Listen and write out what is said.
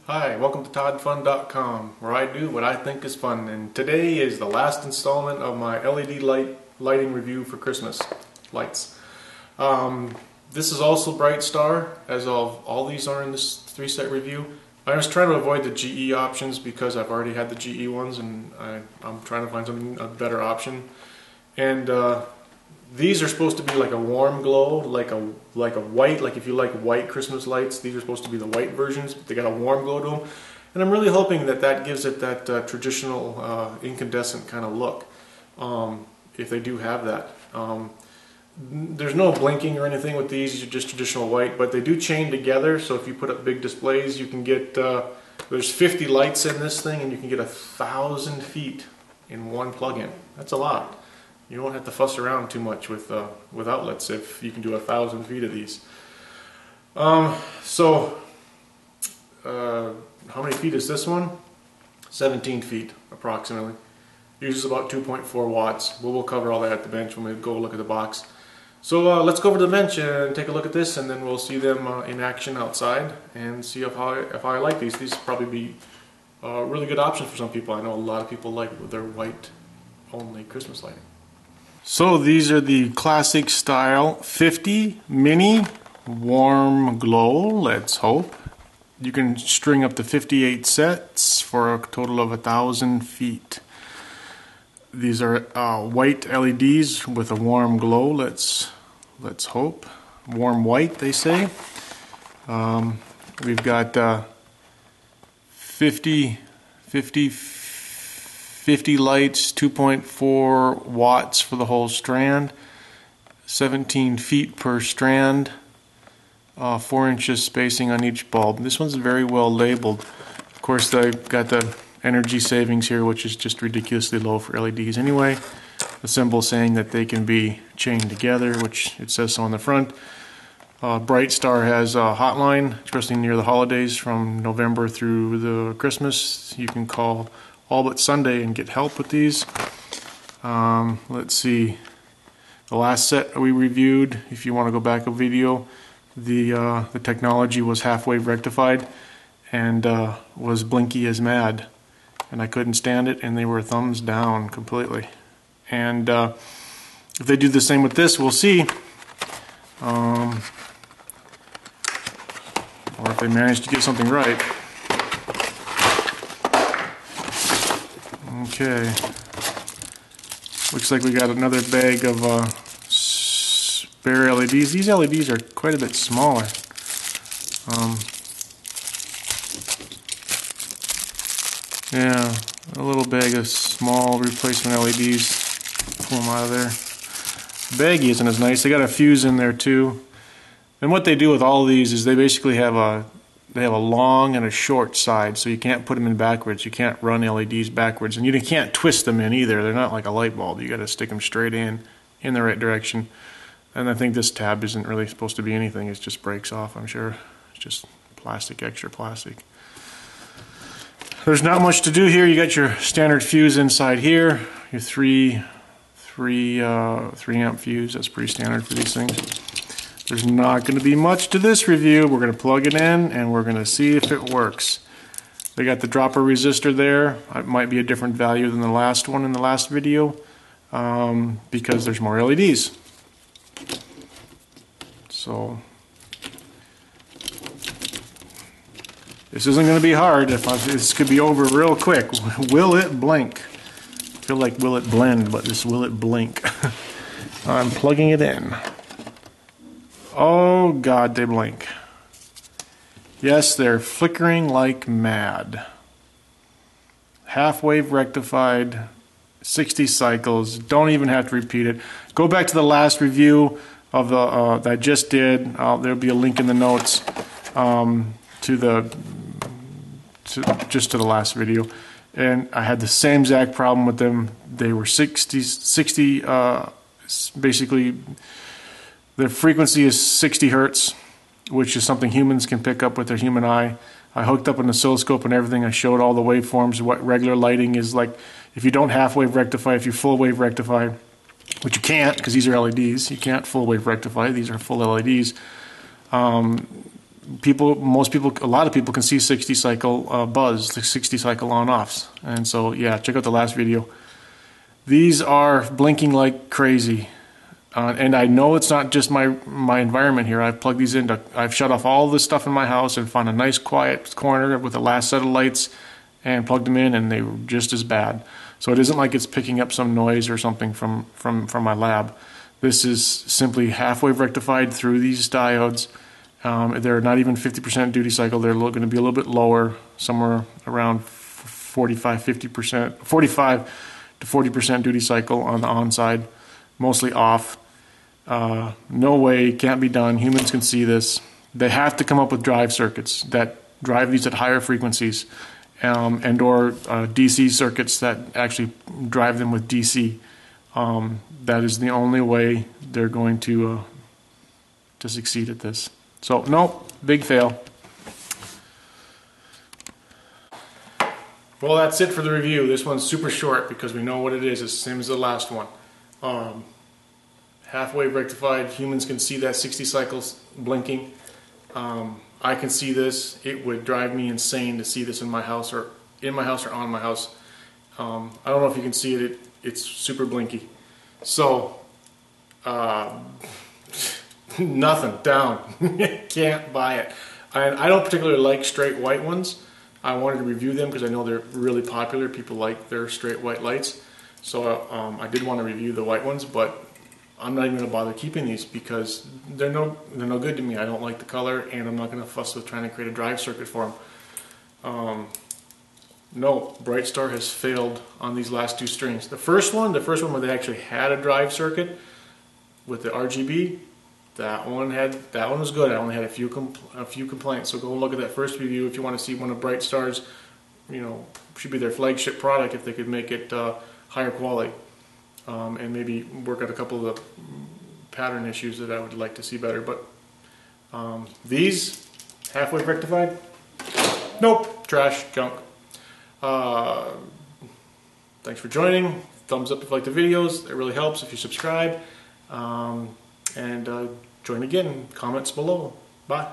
Hi, welcome to toddfun.com, where I do what I think is fun, and today is the last installment of my LED lighting review for Christmas lights. This is also Brite Star, as all these are in this 3-set review. I was trying to avoid the GE options because I've already had the GE ones, and I'm trying to find a better option. And these are supposed to be like a warm glow, like a white, like if you like white Christmas lights, these are supposed to be the white versions. They got a warm glow to them, and I'm really hoping that gives it that traditional incandescent kind of look, if they do have that. There's no blinking or anything with these, just traditional white, but they do chain together, so if you put up big displays, you can get, there's 50 lights in this thing, and you can get 1,000 feet in one plug-in. That's a lot. You don't have to fuss around too much with outlets if you can do 1,000 feet of these. How many feet is this one? 17 feet approximately. Uses about 2.4 watts. We'll cover all that at the bench when we go look at the box. So let's go over to the bench and take a look at this, and then we'll see them in action outside and see if I like these. These will probably be a really good option for some people. I know a lot of people like their white only Christmas lighting. So these are the classic style 50 mini warm glow, let's hope. You can string up to 58 sets for a total of 1,000 feet. These are white LEDs with a warm glow, let's hope. Warm white, they say. We've got 50 lights, 2.4 watts for the whole strand, 17 feet per strand, 4 inches spacing on each bulb. This one's very well labeled. Of course, they've got the energy savings here, which is just ridiculously low for LEDs anyway. The symbol saying that they can be chained together, which it says so on the front. Brite Star has a hotline, especially near the holidays from November through the Christmas. You can call all but Sunday and get help with these. Let's see, the last set we reviewed, if you want to go back a video, the technology was half-wave rectified and was blinky as mad, and I couldn't stand it, and they were thumbs down completely. And if they do the same with this, we'll see, or if they manage to get something right. Okay, looks like we got another bag of spare LEDs. These LEDs are quite a bit smaller. Yeah, a little bag of small replacement LEDs. Pull them out of there. The baggie isn't as nice. They got a fuse in there too. And what they do with all of these is they basically have a long and a short side, so you can't put them in backwards. You can't run LEDs backwards, and you can't twist them in either. They're not like a light bulb. You got to stick them straight in the right direction. And I think this tab isn't really supposed to be anything. It just breaks off, I'm sure. It's just plastic, extra plastic. There's not much to do here. You got your standard fuse inside here. Your 3 amp fuse. That's pretty standard for these things. There's not going to be much to this review. We're going to plug it in and we're going to see if it works. They got the dropper resistor there. It might be a different value than the last one in the last video because there's more LEDs. So this isn't going to be hard. This could be over real quick. Will it blink? I feel like will it blend, but this will it blink. I'm plugging it in. Oh God, they blink. Yes, they're flickering like mad. Half-wave rectified, 60 cycles. Don't even have to repeat it. Go back to the last review of the that I just did. There'll be a link in the notes to the last video, and I had the same exact problem with them. They were 60 basically. The frequency is 60 hertz, which is something humans can pick up with their human eye. I hooked up an oscilloscope and everything. I showed all the waveforms, what regular lighting is like. If you don't half-wave rectify, if you full-wave rectify, which you can't because these are LEDs. You can't full-wave rectify. These are full LEDs. most people, a lot of people can see 60 cycle buzz, the 60 cycle on-offs. And so, yeah, check out the last video. These are blinking like crazy. And I know it's not just my environment here. I've plugged these into, I've shut off all this stuff in my house and found a nice quiet corner with the last set of lights and plugged them in, and they were just as bad. So it isn't like it's picking up some noise or something from my lab. This is simply half-wave rectified through these diodes. They're not even 50% duty cycle. They're going to be a little bit lower, somewhere around 45 to 40% duty cycle on the on side, mostly off. No way, can't be done. Humans can see this. They have to come up with drive circuits that drive these at higher frequencies, and or DC circuits that actually drive them with DC. That is the only way they're going to succeed at this. So, no, big fail. Well, that's it for the review. This one's super short because we know what it is. It's the same as the last one. Half-wave rectified. Humans can see that 60 cycles blinking. I can see this. It would drive me insane to see this in my house or on my house. I don't know if you can see it. It's super blinky. So, nothing, down. Can't buy it. I don't particularly like straight white ones. I wanted to review them because I know they're really popular. People like their straight white lights. So I did want to review the white ones, but I'm not even going to bother keeping these because they're no good to me. I don't like the color, and I'm not going to fuss with trying to create a drive circuit for them. No, Brite Star has failed on these last two strings. The first one where they actually had a drive circuit with the RGB, that one was good. I only had a few complaints. So go look at that first review if you want to see one of Brite Star's, should be their flagship product if they could make it higher quality, and maybe work out a couple of the pattern issues that I would like to see better. But these half-wave rectified, nope, trash, junk. Thanks for joining. Thumbs up if you like the videos. It really helps if you subscribe. And join again. Comments below. Bye.